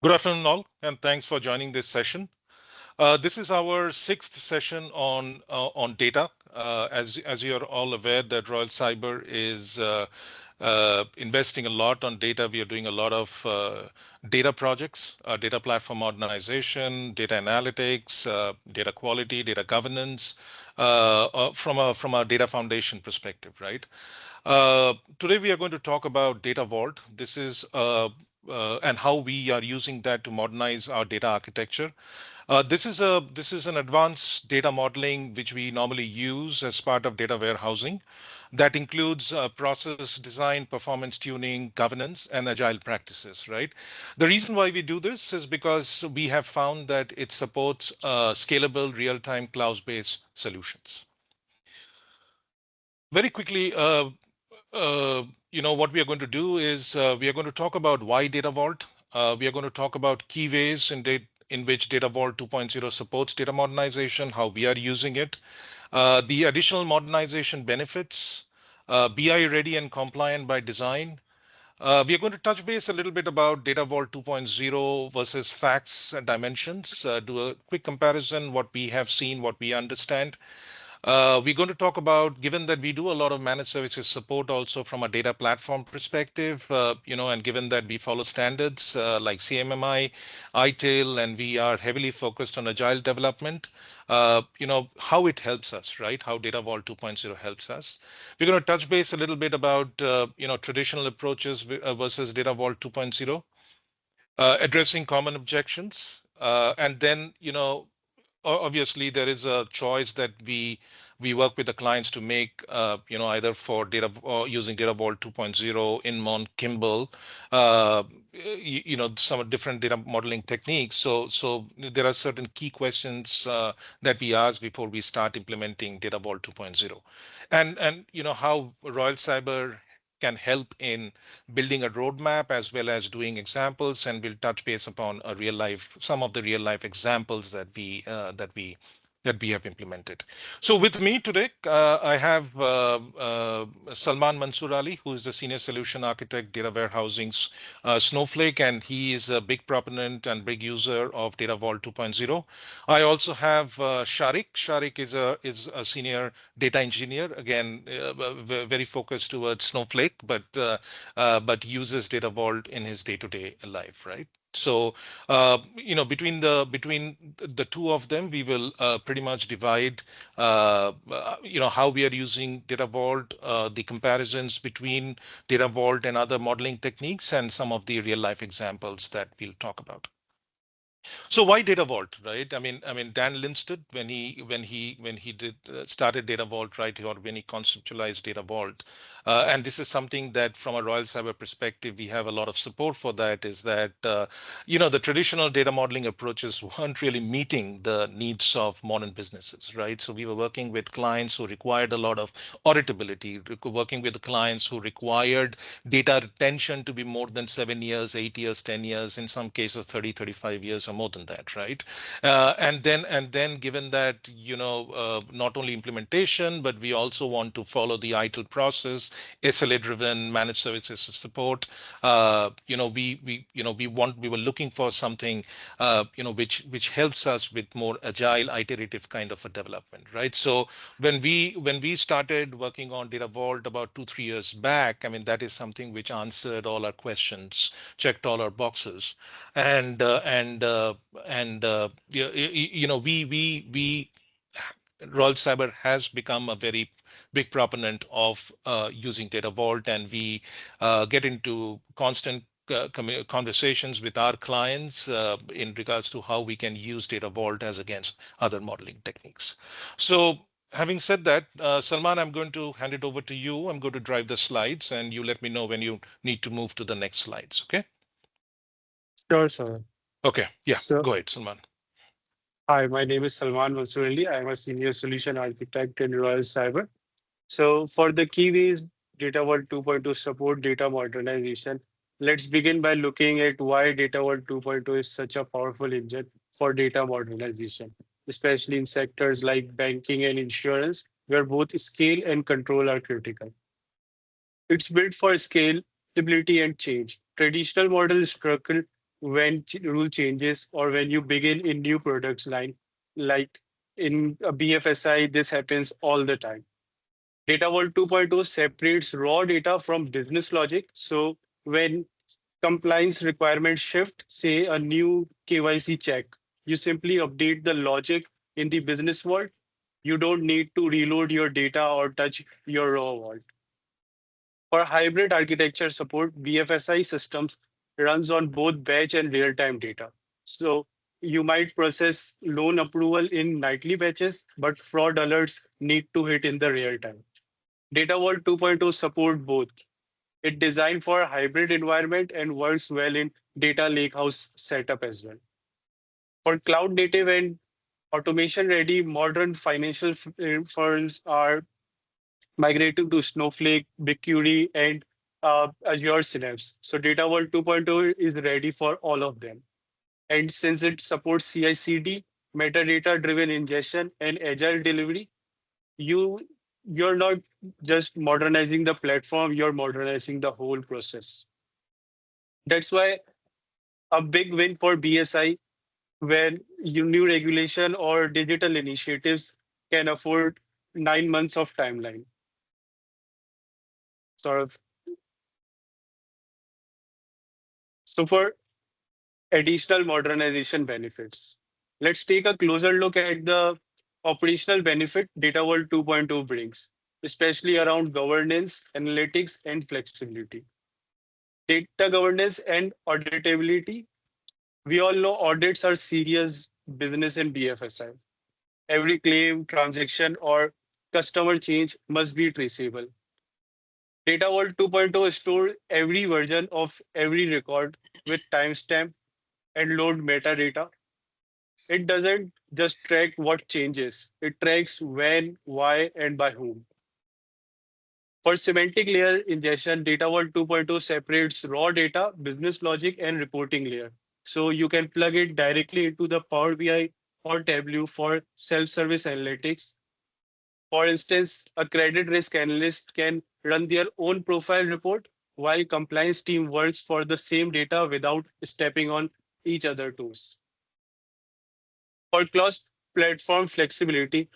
Good afternoon, all, and thanks for joining this session. This is our sixth session on data. As you are all aware, that Royal Cyber is investing a lot on data. We are doing a lot of data projects, data platform modernization, data analytics, data quality, data governance, from a data foundation perspective, right? Today we are going to talk about Data Vault. This is and how we are using that to modernize our data architecture. This is an advanced data modeling which we normally use as part of data warehousing. That includes process design, performance tuning, governance, and agile practices. Right. The reason why we do this is because we have found that it supports scalable, real-time, cloud-based solutions. Very quickly, what we are going to do is we are going to talk about why Data Vault. We are going to talk about key ways in which Data Vault 2.0 supports data modernization, how we are using it, the additional modernization benefits, BI ready and compliant by design. We are going to touch base a little bit about Data Vault 2.0 versus facts and dimensions, do a quick comparison, what we have seen, what we understand. We're going to talk about, given that we do a lot of managed services support also from a data platform perspective, and given that we follow standards like CMMI, ITIL, and we are heavily focused on agile development, how it helps us, right? How Data Vault 2.0 helps us. We're going to touch base a little bit about, traditional approaches versus Data Vault 2.0, addressing common objections, and then, obviously there is a choice that we work with the clients to make, either for data or using Data Vault 2.0, Inmon, Kimball, some different data modeling techniques. So there are certain key questions that we ask before we start implementing Data Vault 2.0, and how Royal Cyber can help in building a roadmap as well as doing examples, and we'll touch base upon some of the real life examples that we have implemented. So with me today, I have Salman Mansoor Ali, who is the Senior Solution Architect, Data Warehousing's Snowflake, and he is a big proponent and big user of Data Vault 2.0. I also have Shariq. Shariq is a senior data engineer, again, very focused towards Snowflake, but uses Data Vault in his day-to-day life, right? So, between the two of them, we will pretty much divide, how we are using Data Vault, the comparisons between Data Vault and other modeling techniques, and some of the real life examples that we'll talk about. So why Data Vault, right? I mean, Dan Linstead, when he did started Data Vault, right, or when he conceptualized Data Vault, and this is something that, from a Royal Cyber perspective, we have a lot of support for. That is that the traditional data modeling approaches weren't really meeting the needs of modern businesses, right? So we were working with clients who required a lot of auditability, working with clients who required data retention to be more than 7 years, 8 years, 10 years, in some cases 30, 35 years or more than that, right? And then given that, not only implementation, but we also want to follow the ITIL process, SLA driven managed services support. We were looking for something, which helps us with more agile, iterative kind of a development, right? So when we started working on Data Vault about 2, 3 years back, I mean, that is something which answered all our questions, checked all our boxes, and we Royal Cyber has become a very big proponent of using Data Vault, and we get into constant conversations with our clients in regards to how we can use Data Vault as against other modeling techniques. So, having said that, Salman, I'm going to hand it over to you. I'm going to drive the slides, and you let me know when you need to move to the next slides. Okay. Sure, sir. Okay. Yeah. So, Go ahead, Salman. hi, my name is Salman Mansoor Ali. I am a senior solution architect in Royal Cyber. So, for the key ways Data Vault 2.2 support data modernization, let's begin by looking at why Data Vault 2.2 is such a powerful engine for data modernization, especially in sectors like banking and insurance, where both scale and control are critical. It's built for scale, stability, and change. Traditional models struggle when rule changes or when you begin in new products line. Like in a BFSI, this happens all the time. Data Vault 2.0 separates raw data from business logic. So when compliance requirements shift, say a new KYC check, you simply update the logic in the business world. You don't need to reload your data or touch your raw vault. For hybrid architecture support, BFSI systems runs on both batch and real-time data. So you might process loan approval in nightly batches, but fraud alerts need to hit in the real time. Data Vault 2.0 support both. It designed for a hybrid environment and works well in data lakehouse setup as well. For cloud native and automation ready, modern financial firms are migrating to Snowflake, BigQuery, and Azure Synapse. So Data Vault 2.0 is ready for all of them. And since it supports CI/CD, metadata-driven ingestion, and agile delivery, you you're not just modernizing the platform, you're modernizing the whole process. That's why a big win for BSI, where new regulation or digital initiatives can afford 9 months of timeline. Sort of. So for additional modernization benefits, let's take a closer look at the operational benefit Data Vault 2.0 brings, especially around governance, analytics, and flexibility. Data governance and auditability. We all know audits are serious business in BFSI. Every claim, transaction, or customer change must be traceable. Data Vault 2.0 store every version of every record with timestamp and load metadata. It doesn't just track what changes, it tracks when, why, and by whom. For semantic layer ingestion, Data Vault 2.0 separates raw data, business logic, and reporting layer. So you can plug it directly into the Power BI or Tableau for self-service analytics. For instance, a credit risk analyst can run their own profile report while compliance team works for the same data without stepping on each other toes. For cross-platform flexibility,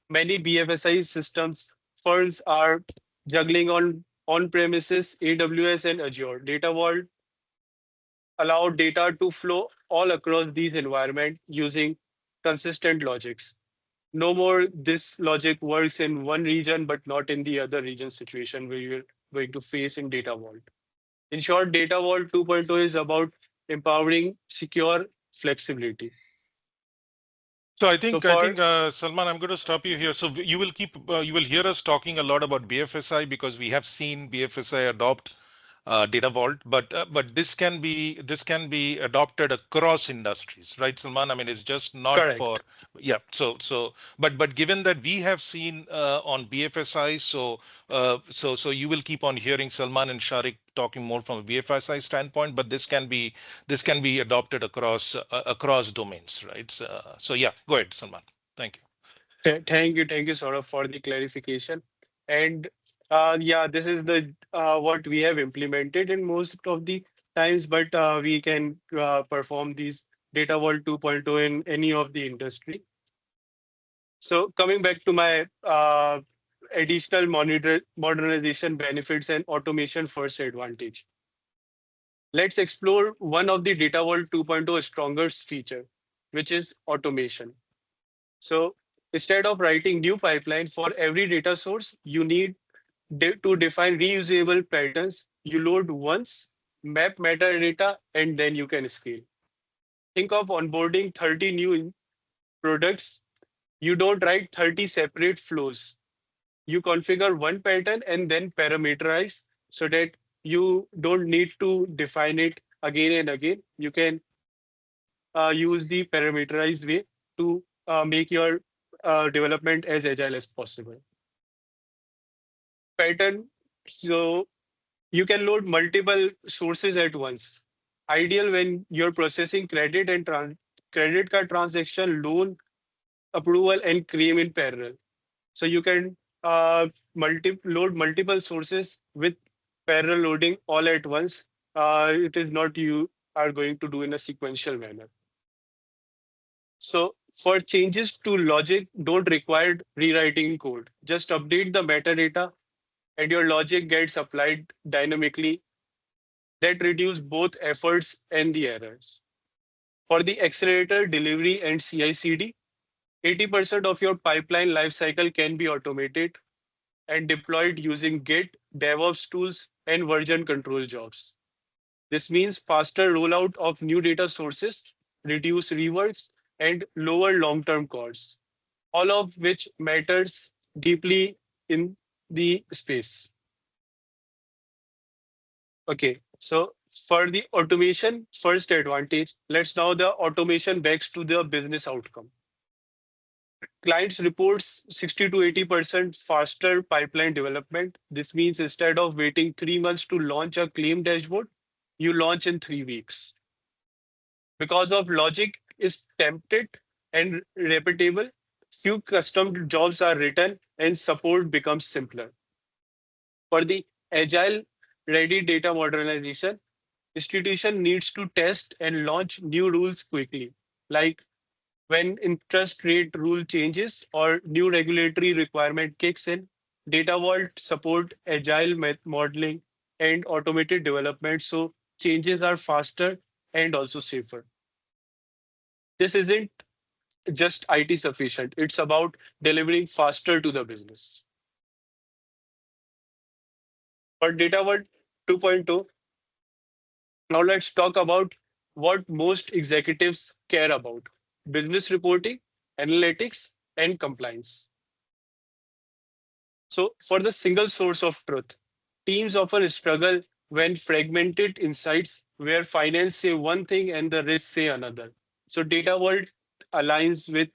many BFSI systems firms are juggling on-premises, AWS, and Azure. Data Vault allow data to flow all across these environments using consistent logics. No more this logic works in one region but not in the other region situation where you're going to face in Data Vault. In short, Data Vault 2.0 is about empowering secure flexibility. So So I for think Salman, I'm going to stop you here. So you will hear us talking a lot about BFSI because we have seen BFSI adopt data vault, but this can be adopted across industries, right, Salman? I mean, it's just not for correct. yeah. But given that we have seen on BFSI, so you will keep on hearing Salman and Shariq talking more from a BFSI standpoint, but this can be adopted across domains, right? So yeah, go ahead, Salman. Thank you. Thank you, Saurabh, for the clarification. And yeah, this is the what we have implemented in most of the times, but we can perform these Data Vault 2.0 in any of the industry. So coming back to my additional modernization benefits and automation first advantage. Let's explore one of the Data Vault 2.0 strongest feature, which is automation. So instead of writing new pipeline for every data source, you need to define reusable patterns. You load once, map metadata, and then you can scale. Think of onboarding 30 new products. You don't write 30 separate flows. You configure one pattern and then parameterize so that you don't need to define it again and again. You can use the parameterized way to make your development as agile as possible. Pattern, so you can load multiple sources at once. Ideal when you're processing credit and credit card transaction, loan approval, and claim in parallel. So you can load multiple sources with parallel loading all at once. It is not you. are going to do in a sequential manner. So for changes to logic, don't require rewriting code. Just update the metadata and your logic gets applied dynamically. That reduce both efforts and the errors. For the accelerator delivery and CI/CD, 80% of your pipeline lifecycle can be automated and deployed using Git, DevOps tools, and version control jobs. This means faster rollout of new data sources, reduce reworks, and lower long-term costs, all of which matters deeply in the space. Okay, so for the automation first advantage, let's now the automation backs to the business outcome. Clients reports 60 to 80% faster pipeline development. This means instead of waiting 3 months to launch a claim dashboard, you launch in 3 weeks. Because of logic is tempted and repeatable, few custom jobs are written and support becomes simpler. For the agile ready data modernization, institution needs to test and launch new rules quickly, like when interest rate rule changes or new regulatory requirement kicks in. Data Vault support agile modeling and automated development, so changes are faster and also safer. This isn't just IT sufficient. It's about delivering faster to the business. For Data Vault 2.0, now let's talk about what most executives care about: business reporting, analytics, and compliance. So for the single source of truth, teams often struggle when fragmented insights where finance say one thing and the risk say another. So Data Vault aligns with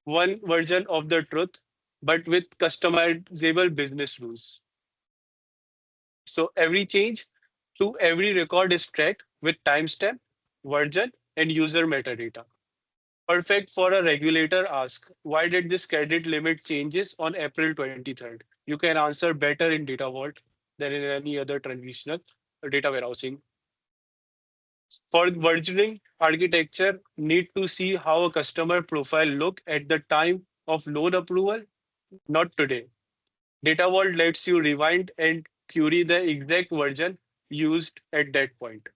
one version of the truth, but with customizable business rules. So every change to every record is tracked with timestamp, version, and user metadata. Perfect for a regulator ask, why did this credit limit changes on April 23rd? You can answer better in Data Vault than in any other traditional data warehousing. For versioning architecture, need to see how a customer profile look at the time of loan approval, not today. Data Vault lets you rewind and query the exact version used at that point.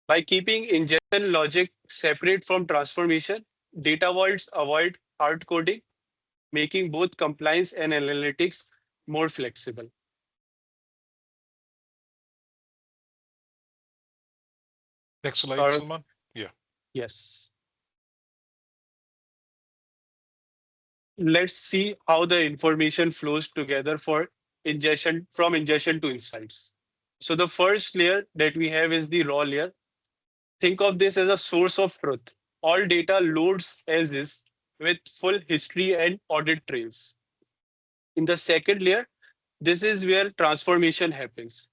By keeping ingestion logic separate from transformation, data vaults avoid hard coding, making both compliance and analytics more flexible. Next slide, So, Salman. Yeah. yes, let's see how the information flows together for ingestion from ingestion to insights. So the first layer that we have is the raw layer. Think of this as a source of truth. All data loads as is with full history and audit trails. In the second layer, this is where transformation happens.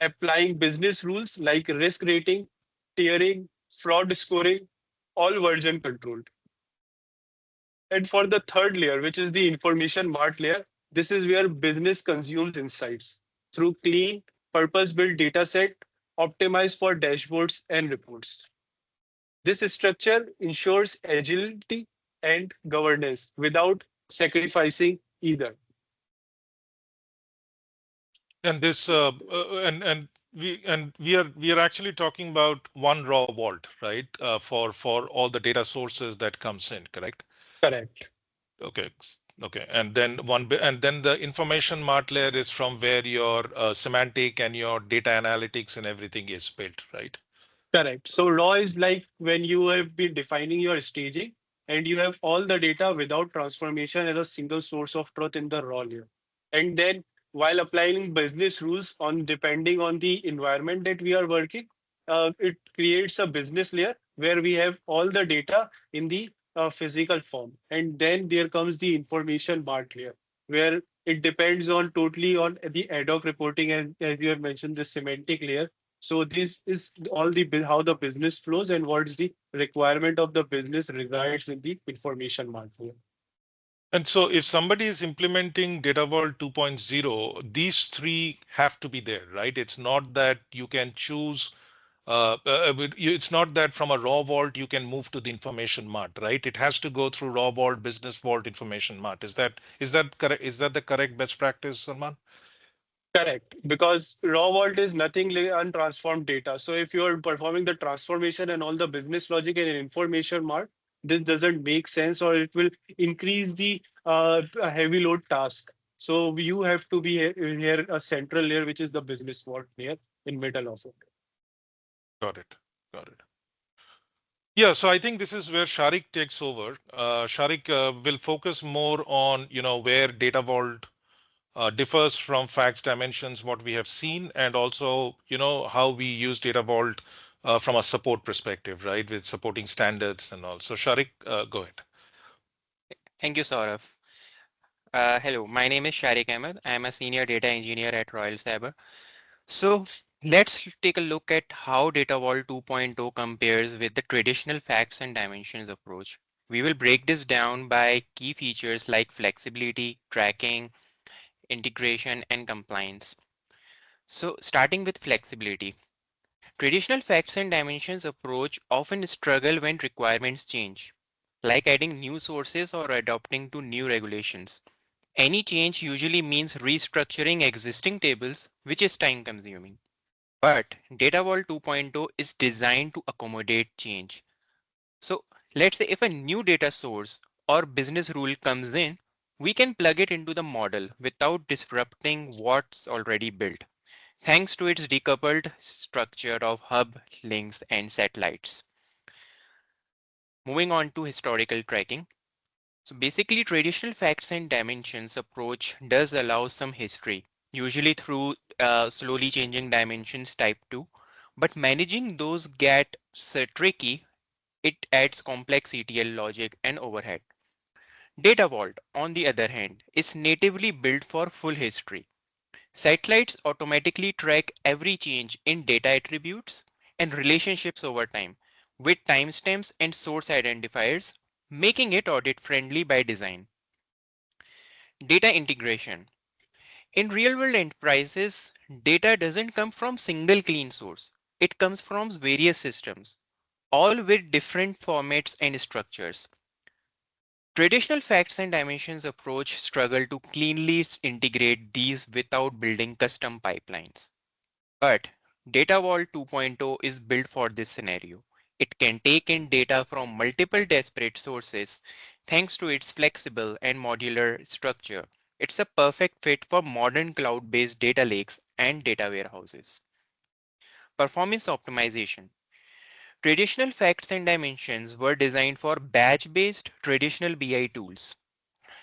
Applying business rules like risk rating, tiering, fraud scoring, all version controlled. And for the third layer, which is the information mart layer, this is where business consumes insights through clean, purpose-built data set optimized for dashboards and reports. This structure ensures agility and governance without sacrificing either. And this we are actually talking about one raw vault, right? For all the data sources that comes in, correct? Correct. Okay. Okay. And then and then the information mart layer is from where your semantic and your data analytics and everything is built, right? Correct. So raw is like when you have been defining your staging and you have all the data without transformation as a single source of truth in the raw layer. And then while applying business rules on depending on the environment that we are working, it creates a business layer where we have all the data in the physical form. And then there comes the information mart layer where it depends on totally on the ad hoc reporting and as you have mentioned, the semantic layer. So this is all the how the business flows and what's the requirement of the business resides in the information market. And so if somebody is implementing Data Vault 2.0, these three have to be there, right? It's not that you can choose It's not that from a raw vault you can move to the information mart, right? It has to go through raw vault, business vault, information mart. Is that correct? Is that the correct best practice, Salman? Correct, because raw vault is nothing like untransformed data. So if you're performing the transformation and all the business logic in an information mark, this doesn't make sense, or it will increase the heavy load task. So you have to be here a central layer, which is the business vault layer in middle of it. Got it. Got it. Yeah, so I think this is where Shariq takes over. Shariq will focus more on, where data vault differs from facts dimensions, what we have seen, and also, how we use data vault from a support perspective, right, with supporting standards and all. So Shariq, go ahead. Thank you, Saurav. Hello, my name is Shariq Ahmed. I am a senior data engineer at Royal Cyber. So let's take a look at how Data Vault 2.0 compares with the traditional facts and dimensions approach. We will break this down by key features like flexibility, tracking, integration, and compliance. So starting with flexibility. Traditional facts and dimensions approach often struggle when requirements change, like adding new sources or adopting to new regulations. Any change usually means restructuring existing tables, which is time consuming. But Data Vault 2.0 is designed to accommodate change. So let's say if a new data source or business rule comes in, we can plug it into the model without disrupting what's already built, thanks to its decoupled structure of hub, links, and satellites. Moving on to historical tracking. So basically, traditional facts and dimensions approach does allow some history, usually through slowly changing dimensions type 2. But managing those gets tricky. It adds complex ETL logic and overhead. Data Vault, on the other hand, is natively built for full history. Satellites automatically track every change in data attributes and relationships over time with timestamps and source identifiers, making it audit friendly by design. Data integration. In real world enterprises, data doesn't come from single clean source. It comes from various systems, all with different formats and structures. Traditional facts and dimensions approach struggle to cleanly integrate these without building custom pipelines. But Data Vault 2.0 is built for this scenario. It can take in data from multiple disparate sources thanks to its flexible and modular structure. It's a perfect fit for modern cloud-based data lakes and data warehouses. Performance optimization. Traditional facts and dimensions were designed for batch-based traditional BI tools.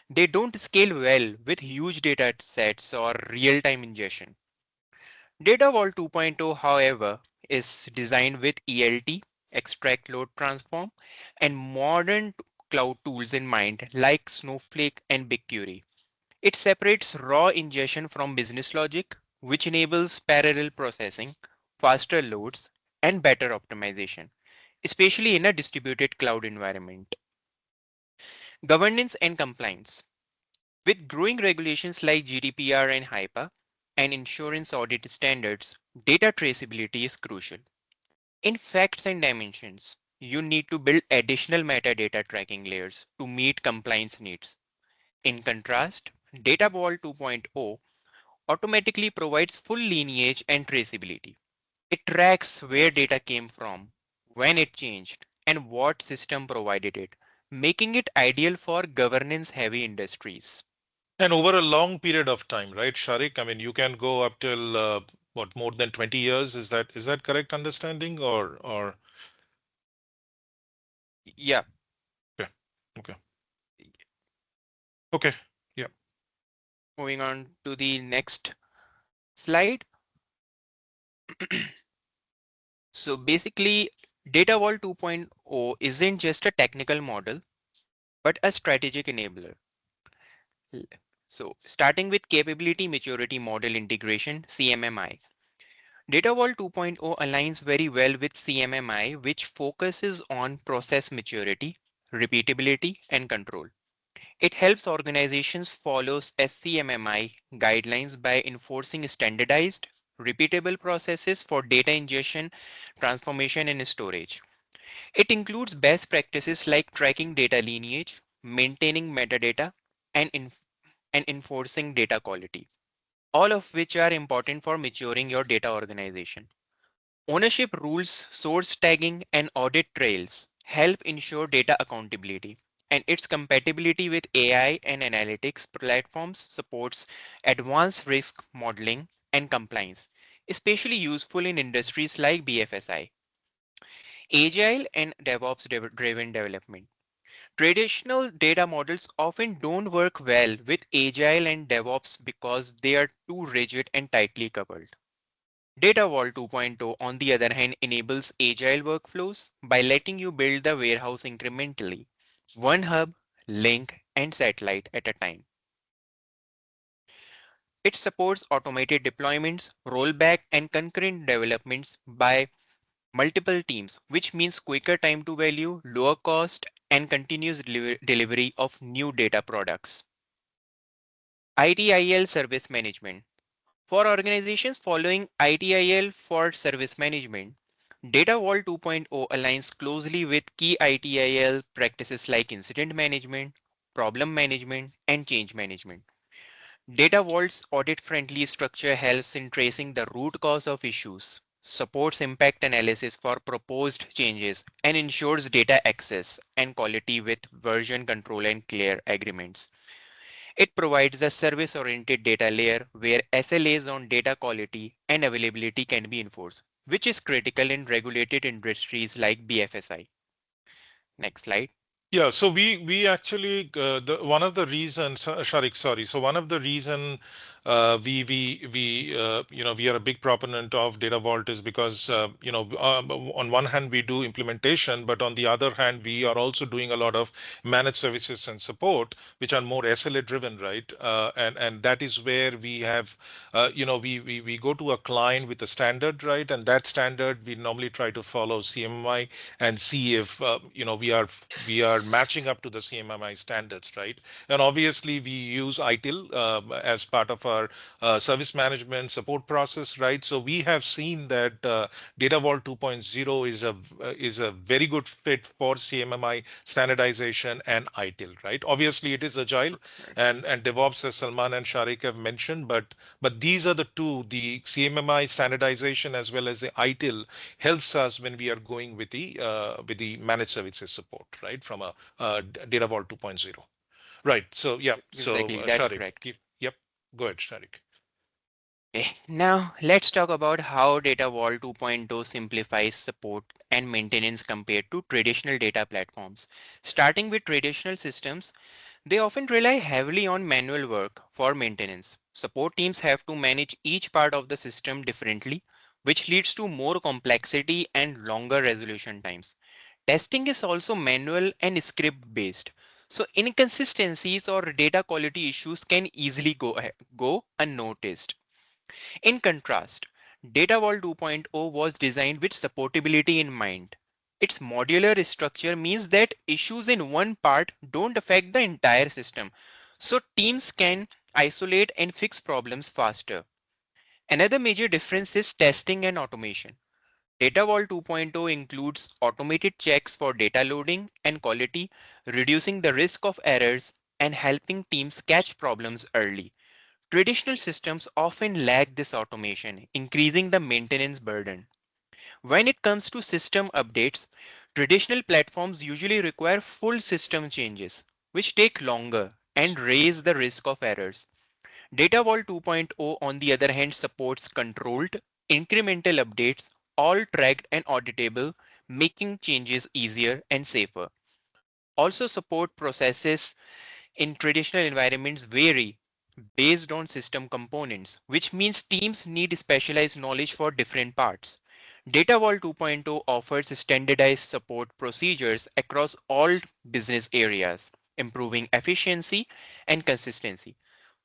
They don't scale well with huge data sets or real-time ingestion. Data Vault 2.0, however, is designed with ELT, extract load transform, and modern cloud tools in mind, like Snowflake and BigQuery. It separates raw ingestion from business logic, which enables parallel processing, faster loads, and better optimization, especially in a distributed cloud environment. Governance and compliance. With growing regulations like GDPR and HIPAA and insurance audit standards, data traceability is crucial. In facts and dimensions, you need to build additional metadata tracking layers to meet compliance needs. In contrast, Data Vault 2.0 automatically provides full lineage and traceability. It tracks where data came from, when it changed, and what system provided it, making it ideal for governance heavy industries. And over a long period of time, right, Shariq? I mean, you can go up till what, more than 20 years? Is that correct understanding or Yeah, okay. Okay. Okay. Yeah. moving on to the next slide. So basically, Data Vault 2.0 isn't just a technical model, but a strategic enabler. L- So starting with capability maturity model integration, CMMI. Data Vault 2.0 aligns very well with CMMI, which focuses on process maturity, repeatability, and control. It helps organizations follow SCMMI guidelines by enforcing standardized, repeatable processes for data ingestion, transformation, and storage. It includes best practices like tracking data lineage, maintaining metadata, and, and enforcing data quality, all of which are important for maturing your data organization. Ownership rules, source tagging, and audit trails help ensure data accountability, and its compatibility with AI and analytics platforms supports advanced risk modeling and compliance, especially useful in industries like BFSI. Agile and DevOps driven development. Traditional data models often don't work well with Agile and DevOps because they are too rigid and tightly coupled. Data Vault 2.0, on the other hand, enables agile workflows by letting you build the warehouse incrementally, one hub, link, and satellite at a time. It supports automated deployments, rollback, and concurrent developments by multiple teams, which means quicker time to value, lower cost, and continuous delivery of new data products. ITIL service management. For organizations following ITIL for service management, Data Vault 2.0 aligns closely with key ITIL practices like incident management, problem management, and change management. Data Vault's audit-friendly structure helps in tracing the root cause of issues, supports impact analysis for proposed changes, and ensures data access and quality with version control and clear agreements. It provides a service-oriented data layer where SLAs on data quality and availability can be enforced, which is critical in regulated industries like BFSI. Next slide. Yeah, so we actually the one of the reasons, Sharik, sorry. So one of the reason we we are a big proponent of Data Vault is because on one hand we do implementation, but on the other hand we are also doing a lot of managed services and support, which are more SLA driven, right? And that is where we have we go to a client with a standard, right? And that standard we normally try to follow CMMI and see if we are matching up to the CMMI standards, right? And obviously we use ITIL as part of our service management support process, right? So we have seen that Data Vault 2.0 is a very good fit for CMMI standardization and ITIL, right? Obviously it is agile Right. and DevOps, as Salman and Sharik have mentioned, but these are the two, the CMMI standardization as well as the ITIL helps us when we are going with the managed services support, right? From a Data Vault 2.0. Right. So yeah. So Exactly, that's Sharik, correct. yep. Go ahead, Sharik. Okay, now let's talk about how Data Vault 2.0 simplifies support and maintenance compared to traditional data platforms. Starting with traditional systems, they often rely heavily on manual work for maintenance. Support teams have to manage each part of the system differently, which leads to more complexity and longer resolution times. Testing is also manual and script based. So inconsistencies or data quality issues can easily go unnoticed. In contrast, Data Vault 2.0 was designed with supportability in mind. Its modular structure means that issues in one part don't affect the entire system, so teams can isolate and fix problems faster. Another major difference is testing and automation. Data Vault 2.0 includes automated checks for data loading and quality, reducing the risk of errors and helping teams catch problems early. Traditional systems often lack this automation, increasing the maintenance burden. When it comes to system updates, traditional platforms usually require full system changes, which take longer and raise the risk of errors. Data Vault 2.0, on the other hand, supports controlled, incremental updates, all tracked and auditable, making changes easier and safer. Also, support processes in traditional environments vary based on system components, which means teams need specialized knowledge for different parts. Data Vault 2.0 offers standardized support procedures across all business areas, improving efficiency and consistency.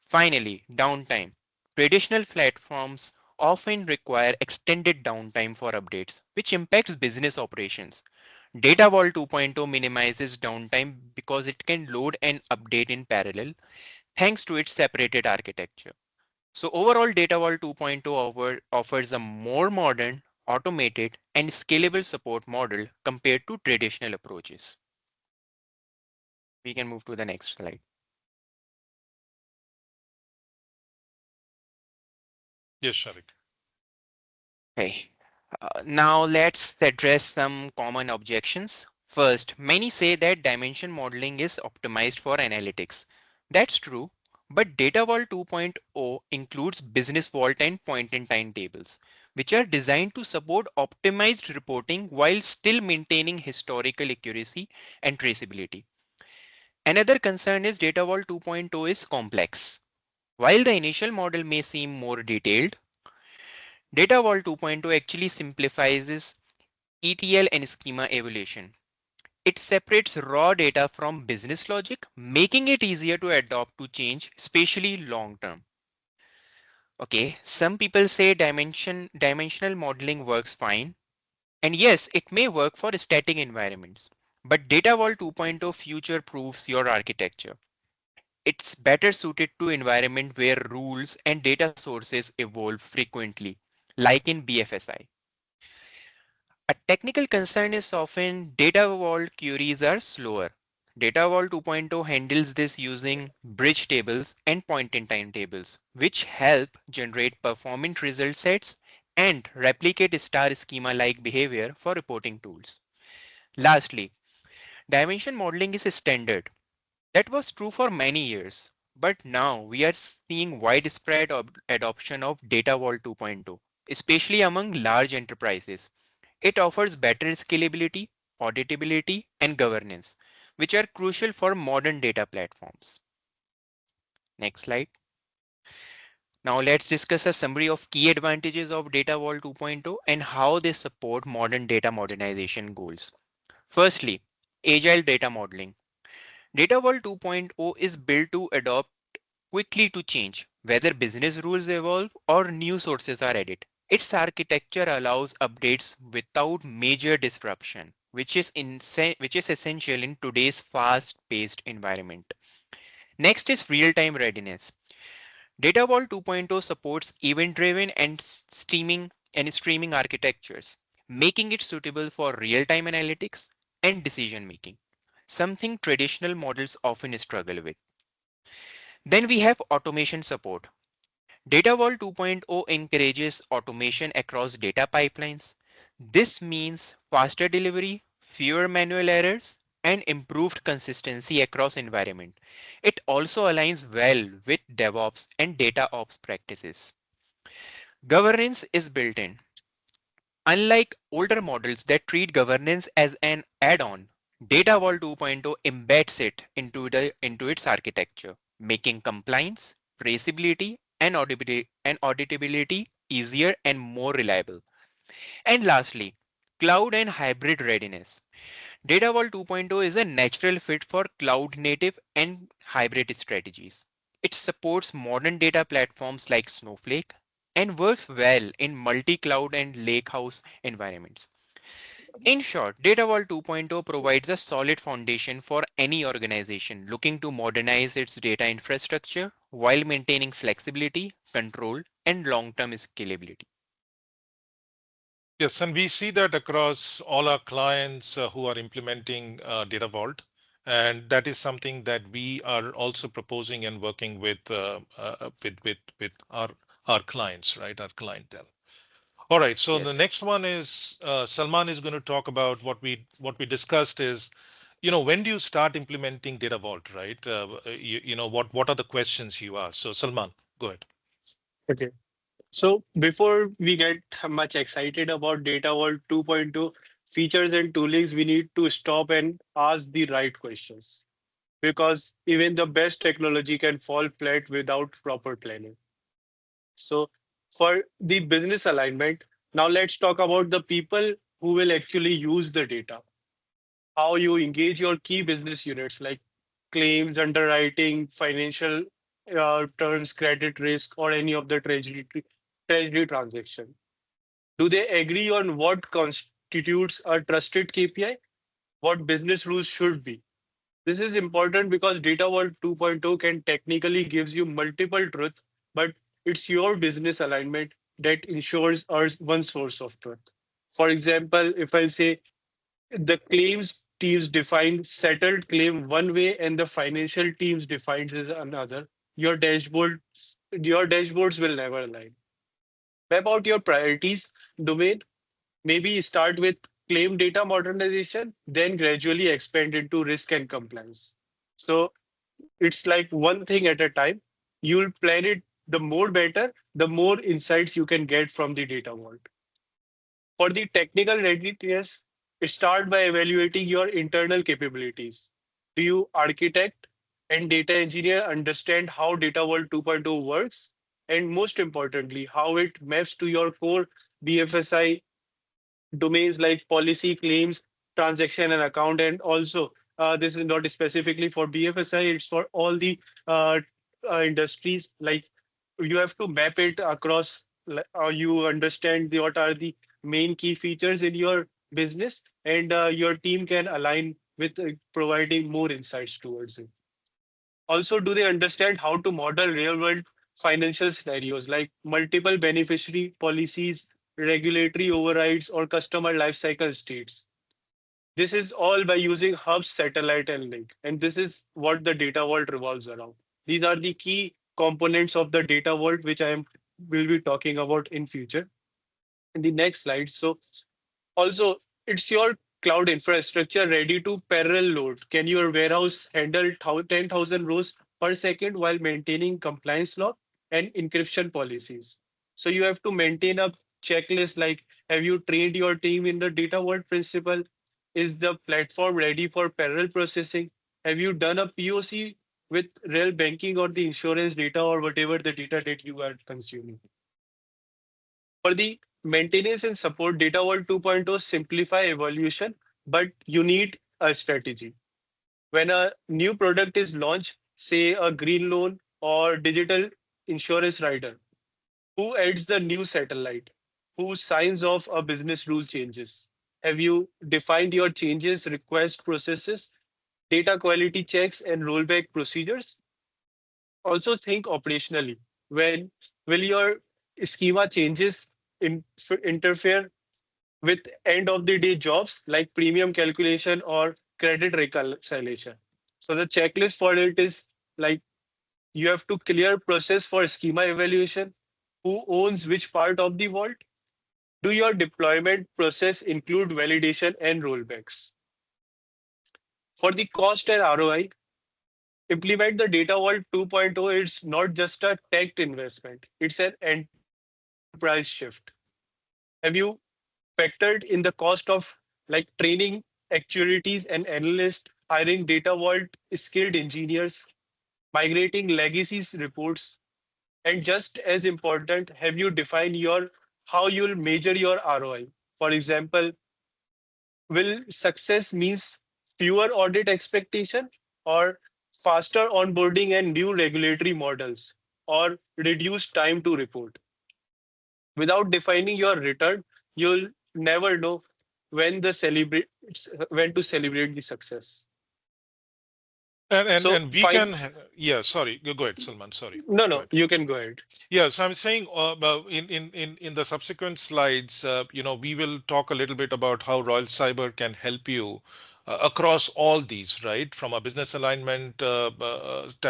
Finally, downtime. Traditional platforms often require extended downtime for updates, which impacts business operations. Data Vault 2.0 minimizes downtime because it can load and update in parallel thanks to its separated architecture. So overall, Data Vault 2.0 offers a more modern, automated, and scalable support model compared to traditional approaches. We can move to the next slide. Yes, Shariq. Okay. Now let's address some common objections. First, many say that dimension modeling is optimized for analytics. That's true, but Data Vault 2.0 includes Business Vault and point-in-time tables, which are designed to support optimized reporting while still maintaining historical accuracy and traceability. Another concern is Data Vault 2.0 is complex. While the initial model may seem more detailed, Data Vault 2.0 actually simplifies ETL and schema evaluation. It separates raw data from business logic, making it easier to adopt to change, especially long term. Okay, some people say dimensional modeling works fine, and yes, it may work for static environments. But Data Vault 2.0 future proofs your architecture. It's better suited to environment where rules and data sources evolve frequently, like in BFSI. A technical concern is often data vault queries are slower. Data Vault 2.0 handles this using bridge tables and point-in-time tables, which help generate performant result sets and replicate star schema-like behavior for reporting tools. Lastly, dimension modeling is a standard. That was true for many years, but now we are seeing widespread adoption of Data Vault 2.0, especially among large enterprises. It offers better scalability, auditability, and governance, which are crucial for modern data platforms. Next slide. Now let's discuss a summary of key advantages of Data Vault 2.0 and how they support modern data modernization goals. Firstly, agile data modeling. Data Vault 2.0 is built to adopt quickly to change, whether business rules evolve or new sources are added. Its architecture allows updates without major disruption, which is essential in today's fast-paced environment. Next is real-time readiness. Data Vault 2.0 supports event-driven and streaming architectures, making it suitable for real-time analytics and decision making, something traditional models often struggle with. Then we have automation support. Data Vault 2.0 encourages automation across data pipelines. This means faster delivery, fewer manual errors, and improved consistency across environment. It also aligns well with DevOps and data ops practices. Governance is built in. Unlike older models that treat governance as an add-on, Data Vault 2.0 embeds it into its architecture, making compliance, traceability, and auditability easier and more reliable. And lastly, cloud and hybrid readiness. Data Vault 2.0 is a natural fit for cloud native and hybrid strategies. It supports modern data platforms like Snowflake and works well in multi-cloud and lakehouse environments. In short, Data Vault 2.0 provides a solid foundation for any organization looking to modernize its data infrastructure while maintaining flexibility, control, and long-term scalability. Yes, and we see that across all our clients who are implementing Data Vault. And that is something that we are also proposing and working with our clients, right? Our clientele. All right. So the Yes. next one is Salman is going to talk about what we discussed is, when do you start implementing Data Vault, right? What are the questions you ask? So Salman, go ahead. Okay. So before we get much excited about Data Vault 2.2 features and toolings, we need to stop and ask the right questions because even the best technology can fall flat without proper planning. So for the business alignment, now let's talk about the people who will actually use the data, how you engage your key business units like claims, underwriting, financial terms, credit risk, or any of the treasury transaction. Do they agree on what constitutes a trusted KPI? What business rules should be? This is important because Data Vault 2.0 can technically gives you multiple truths, but It's your business alignment that ensures our one source of truth. For example, if I say the claims teams define settled claim one way and the financial teams defines it another, your dashboards will never align. Map out your priorities domain. Maybe start with claim data modernization, then gradually expand into risk and compliance. So it's like one thing at a time. You'll plan it the more better, the more insights you can get from the data vault. For the technical readiness, start by evaluating your internal capabilities. Do you architect and data engineer understand how Data Vault 2.0 works? And most importantly, how it maps to your core BFSI domains like policy, claims, transaction, and account. And also, this is not specifically for BFSI, it's for all the uh, industries. Like you have to map it across, you understand what are the main key features in your business, and your team can align with providing more insights towards it. Also, do they understand how to model real world financial scenarios like multiple beneficiary policies, regulatory overrides, or customer lifecycle states? This is all by using hubs, satellite, and link. And this is what the data vault revolves around. These are the key components of the data vault, which I am will be talking about in future in the next slide. So also, it's your cloud infrastructure ready to parallel load. Can your warehouse handle 10,000 rows per second while maintaining compliance law and encryption policies? So you have to maintain a checklist like, have you trained your team in the data vault principle? Is the platform ready for parallel processing? Have you done a POC with real banking or the insurance data or whatever the data that you are consuming? For the maintenance and support, Data Vault 2.0 simplify evolution, but you need a strategy. When a new product is launched, say a green loan or digital insurance rider, who adds the new satellite? Who signs off a business rule changes? Have you defined your changes, request processes, data quality checks, and rollback procedures? Also think operationally. When will your schema changes interfere with end of the day jobs like premium calculation or credit reconciliation? So the checklist for it is like you have to clear process for schema evaluation. Who owns which part of the vault? Do your deployment process include validation and rollbacks? For the cost and ROI, implement the Data Vault 2.0. It's not just a tech investment, it's an enterprise shift. Have you factored in the cost of like training actuaries and analysts, hiring Data Vault skilled engineers, migrating legacy reports? And just as important, have you defined your how you'll measure your ROI? For example, will success means fewer audit expectation or faster onboarding and new regulatory models or reduce time to report? Without defining your return, you'll never know when to celebrate the success. So And we fine. can, yeah, sorry, go ahead, Salman, sorry. No, Go no, ahead. you can go ahead. Yeah, so I'm saying in the subsequent slides, we will talk a little bit about how Royal Cyber can help you across all these, right? From a business alignment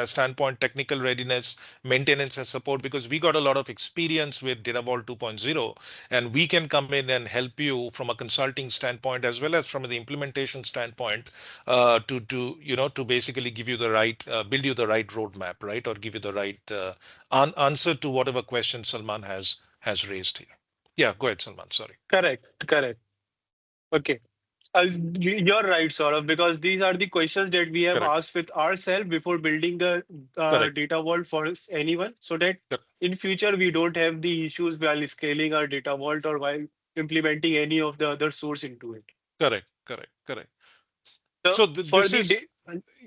standpoint, technical readiness, maintenance and support, because we got a lot of experience with Data Vault 2.0, and we can come in and help you from a consulting standpoint as well as from the implementation standpoint to basically give you the right, build you the right roadmap, right? Or give you the right answer to whatever question Salman has raised here. Yeah, go ahead, Salman. Sorry. Correct, correct. Okay. You're right, Saurabh, because these are the questions that we have Correct. asked with ourselves before building the Correct. data vault for anyone, so that Cor- in future we don't have the issues while scaling our data vault or while implementing any of the other source into it. Correct. Correct. Correct. So So for this the is, day,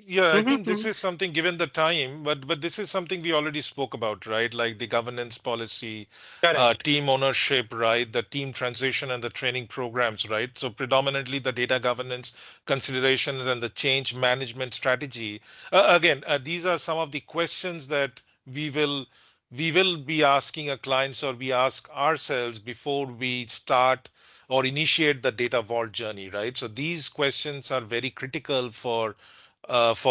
yeah, I Mhm, think this mhm. is something given the time, but this is something we already spoke about, right? Like the governance policy, Correct. team ownership, right? The team transition and the training programs, right? So predominantly the data governance consideration and the change management strategy. Again, these are some of the questions that we will we will be asking our clients, or we ask ourselves before we start or initiate the data vault journey, right? So these questions are very critical for us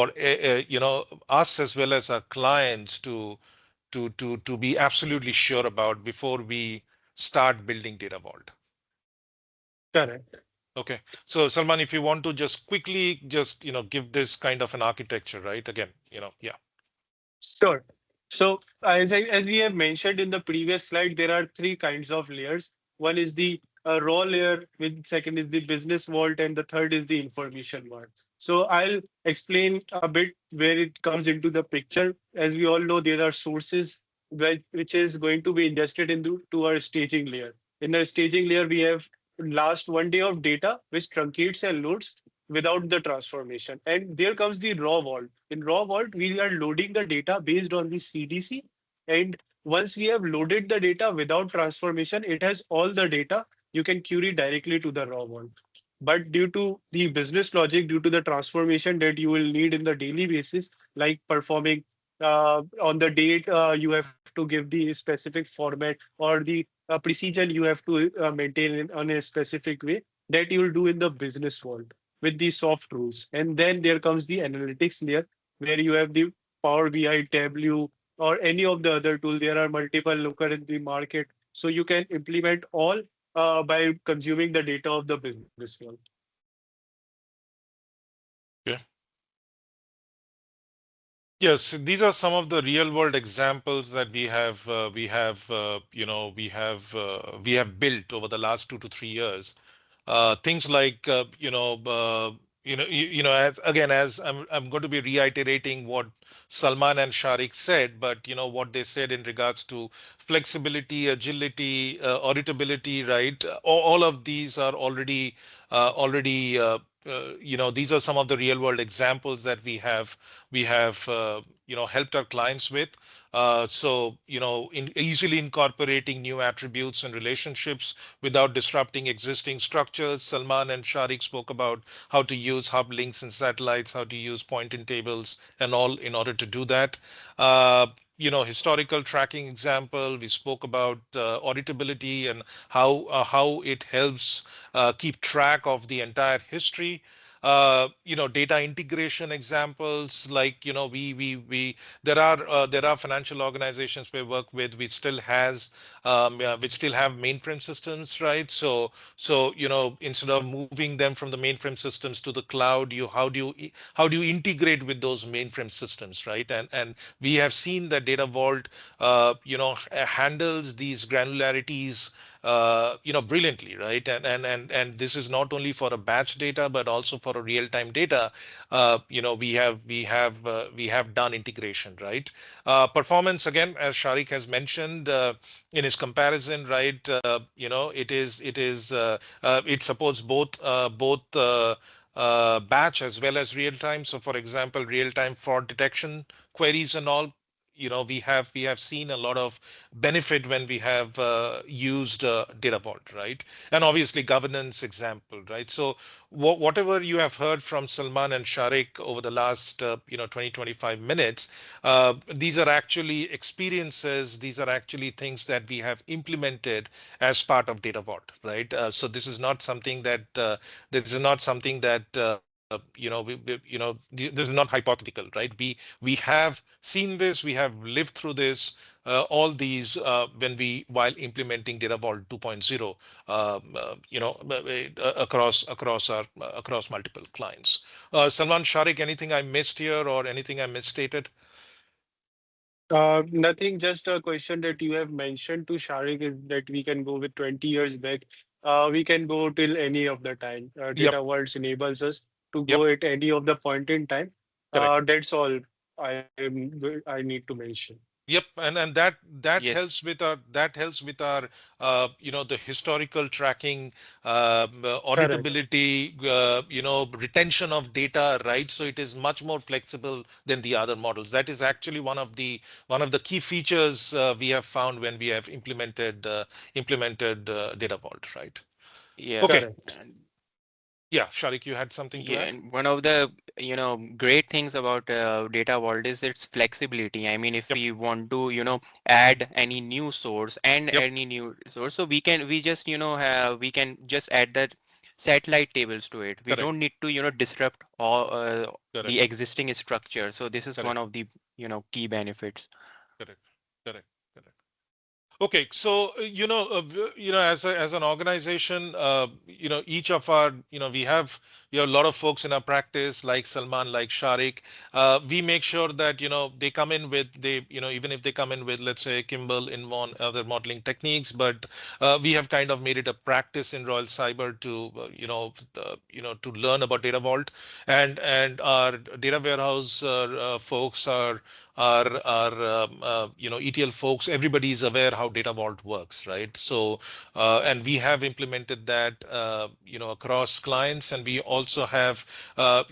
as well as our clients to be absolutely sure about before we start building data vault. Correct. Okay. So Salman, if you want to just quickly just give this kind of an architecture, right? Again, yeah. Sure. So as we have mentioned in the previous slide, there are three kinds of layers. One is the raw layer, with second is the business vault, and the third is the information vault. So I'll explain a bit where it comes into the picture. As we all know, there are sources which is going to be ingested into to our staging layer. In the staging layer, we have last 1 day of data, which truncates and loads without the transformation. And there comes the raw vault. In raw vault, we are loading the data based on the CDC. And once we have loaded the data without transformation, it has all the data. You can query directly to the raw vault. But due to the business logic, due to the transformation that you will need in the daily basis, like performing on the date, you have to give the specific format or the precision you have to maintain on a specific way that you will do in the business vault with the soft rules. And then there comes the analytics layer where you have the Power BI, Tableau, or any of the other tool. There are multiple looker in the market. So you can implement all by consuming the data of the business world. Yeah. Yes, these are some of the real world examples that we have built over the last 2 to 3 years. Things like as I'm going to be reiterating what Salman and Shariq said, but what they said in regards to flexibility, agility, auditability, right? All of these are already these are some of the real world examples that we have helped our clients with. In easily incorporating new attributes and relationships without disrupting existing structures. Salman and Shariq spoke about how to use hub links and satellites, how to use point in tables and all in order to do that. Historical tracking example, we spoke about auditability and how it helps keep track of the entire history. Data integration examples, like we there are financial organizations we work with which still which still have mainframe systems, right? So instead of moving them from the mainframe systems to the cloud, how do you integrate with those mainframe systems, right? And we have seen that data vault handles these granularities brilliantly, right? And this is not only for a batch data but also for a real time data. We have done integration, right? Performance, again, as Shariq has mentioned in his comparison, right? It supports both batch as well as real time. So for example, real time fraud detection queries and all, we have seen a lot of benefit when we have used data vault, right? And obviously governance example, right? So whatever you have heard from Salman and Shariq over the last 20-25 minutes, these are actually experiences, these are actually things that we have implemented as part of data vault, right? So this is not hypothetical, right? We have seen this, we have lived through this, all these while implementing Data Vault 2.0, across multiple clients. Salman, Shariq, anything I missed here or anything I misstated? Nothing, just a question that you have mentioned to Sharik is that we can go with 20 years back. We can go till any of the time. Yep, Data Vaults enables us to yep, go at any of the point in time. correct. That's all I need to mention. Yep, and that Yes. helps with our the historical tracking, Correct. auditability, retention of data, right? So it is much more flexible than the other models. That is actually one of the key features we have found when we have implemented Data Vault, right? Yeah. Okay. Correct. Yeah, Shariq, you had something to Yeah, add? and one of the great things about data vault is its flexibility. I mean, if Yep. we want to add any new source and Yep. any new source, so we just we can just add that satellite tables to it. We Correct. don't need to disrupt all Correct. the existing structure. So this is one Correct. of the key benefits. Correct. Correct. Correct. Okay, so as an organization, each of our, we have a lot of folks in our practice, like Salman, like Sharik. We make sure that they come in with even if they come in with, let's say, Kimball, Invon, other modeling techniques, but we have kind of made it a practice in Royal Cyber to to learn about Data Vault, and our data warehouse folks are ETL folks. Everybody is aware how Data Vault works, right? So and we have implemented that across clients, and we also have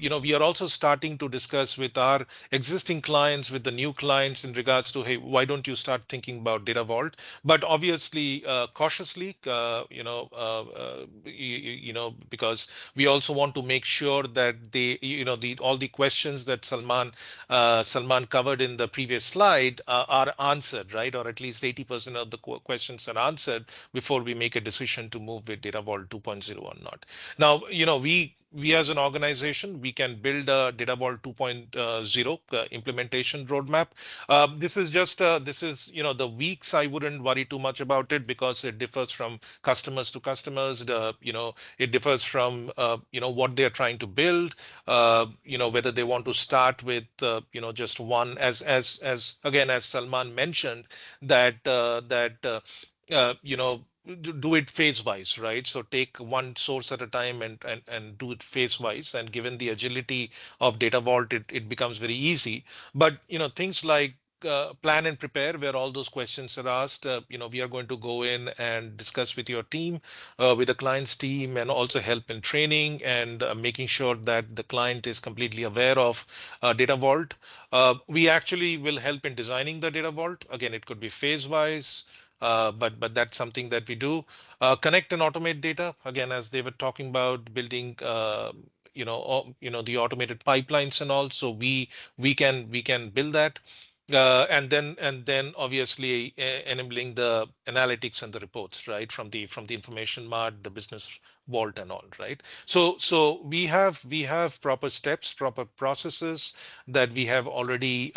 we are also starting to discuss with our existing clients, with the new clients, in regards to, hey, why don't you start thinking about Data Vault? But obviously cautiously, because we also want to make sure that they the all the questions that Salman covered in the previous slide are answered, right? Or at least 80% of the questions are answered before we make a decision to move with Data Vault 2.0 or not. Now, we as an organization, we can build a Data Vault 2.0 implementation roadmap. This is, the weeks, I wouldn't worry too much about it, because it differs from customers to customers. It differs from, what they're trying to build, whether they want to start with, just one, as again, as Salman mentioned, that do it phase wise, right? So take one source at a time, and do it phase wise. And given the agility of Data Vault, it becomes very easy. But things like plan and prepare, where all those questions are asked, we are going to go in and discuss with your team, with the client's team, and also help in training, and making sure that the client is completely aware of Data Vault. We actually will help in designing the Data Vault. Again, it could be phase wise, but that's something that we do. Connect and automate data. Again, as they were talking about building, the automated pipelines and all. So we can build that. And then obviously enabling the analytics and the reports, right, from the information mart, the business vault, and all, right? So we have proper steps, proper processes that we have already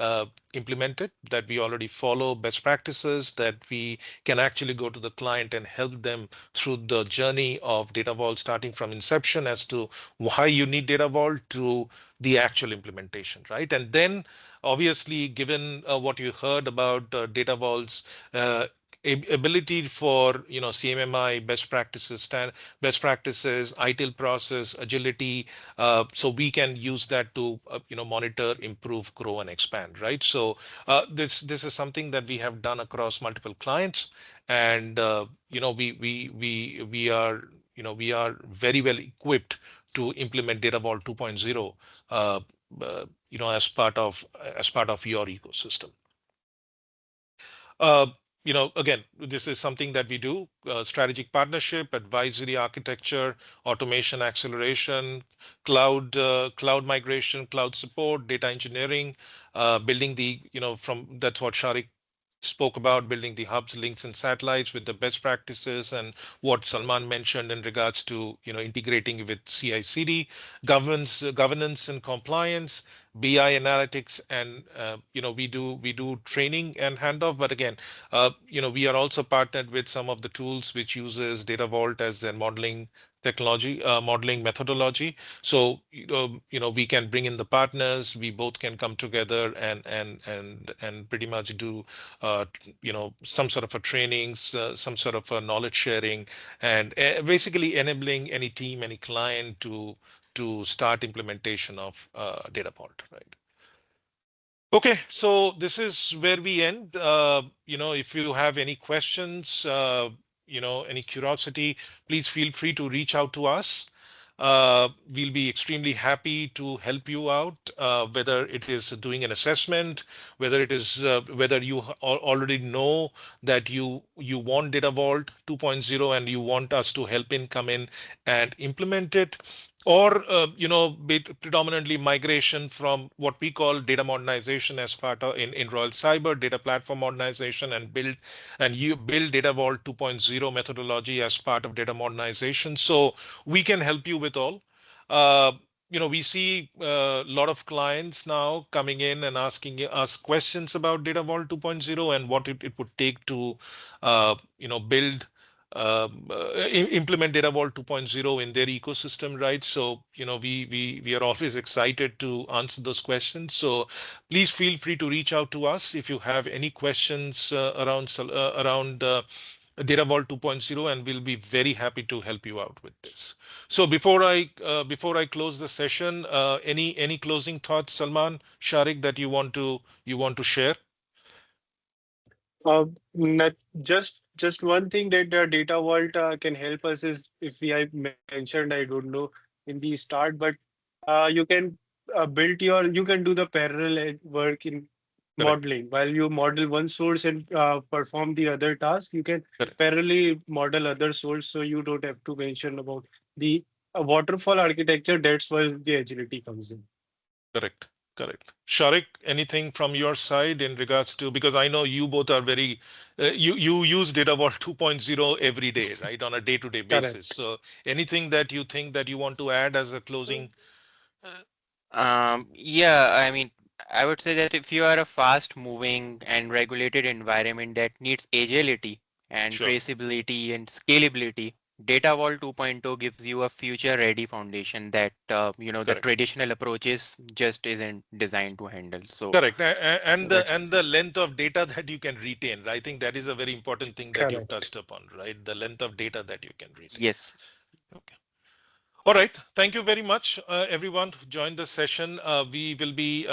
implemented, that we already follow best practices, that we can actually go to the client and help them through the journey of Data Vault, starting from inception as to why you need Data Vault to the actual implementation, right? And then obviously, given what you heard about Data Vault's uh, ability for CMMI best practices, ITIL process, agility, so we can use that to monitor, improve, grow, and expand, right? So this is something that we have done across multiple clients, and we are very well equipped to implement Data Vault 2.0, uh, as part of your ecosystem. Uh, Again, this is something that we do: strategic partnership, advisory architecture, automation acceleration, cloud migration, cloud support, data engineering, building the, from that's what Sharik spoke about, building the hubs, links, and satellites with the best practices, and what Salman mentioned in regards to integrating with CI/CD, governance and compliance, BI analytics, and we do training and handoff. But again, we are also partnered with some of the tools which uses Data Vault as their modeling methodology. So we can bring in the partners. We both can come together and pretty much do some sort of a trainings, some sort of a knowledge sharing, and basically enabling any team, any client to start implementation of Data Vault, right? Okay, so this is where we end. If you have any questions, any curiosity, please feel free to reach out to us. We'll be extremely happy to help you out, whether it is doing an assessment, whether you already know that you want Data Vault 2.0 and you want us to help come in and implement it. or predominantly migration from what we call data modernization as part of in Royal Cyber data platform modernization, and you build Data Vault 2.0 methodology as part of data modernization. So we can help you with all. uh, we see a lot of clients now coming in and asking us questions about Data Vault 2.0 and what it would take to build implement Data Vault 2.0 in their ecosystem, right? So, we are always excited to answer those questions. So please feel free to reach out to us if you have any questions around Data Vault 2.0, and we'll be very happy to help you out with this. So before I close the session, any closing thoughts, Salman, Shariq, that you want to share? Not, just one thing that the data vault can help us is, if we I mentioned, I don't know in the start, but you can you can do the parallel work in Correct. modeling. While you model one source and perform the other task, you can Correct. parallelly model other source, so you don't have to mention about the waterfall architecture. That's where the agility comes in. Correct. Correct. Sharik, anything from your side in regards to, because I know you both are very, you use Data Vault 2.0 every day, right, on a day-to-day basis. Correct. So anything that you think that you want to add as a closing? Yeah, I mean, I would say that if you are a fast moving and regulated environment that needs agility and Sure. traceability and scalability, Data Vault 2.0 gives you a future ready foundation that, the Correct. traditional approaches just isn't designed to handle. So Correct. And the that's, and the length of data that you can retain. I think that is a very important thing that you Correct. touched upon, right? The length of data that you can retain. yes, Okay. All right. Thank you very much, everyone who joined the session. We will be,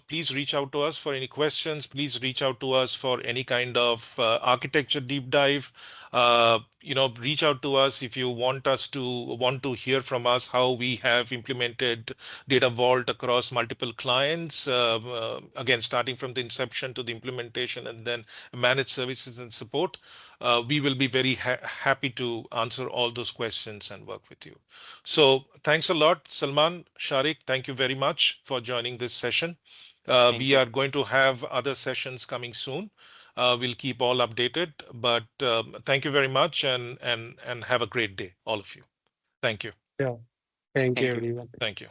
please reach out to us for any questions. Please reach out to us for any kind of architecture deep dive. Reach out to us if you want to hear from us how we have implemented Data Vault across multiple clients. Again, starting from the inception to the implementation and then managed services and support. We will be very happy to answer all those questions and work with you. So thanks a lot, Salman, Sharik. Thank you very much for joining this session. thank We you. are going to have other sessions coming soon. We'll keep all updated, but thank you very much, and have a great day, all of you. Thank you. Yeah. Thank you, Thank you. everyone. Thank you.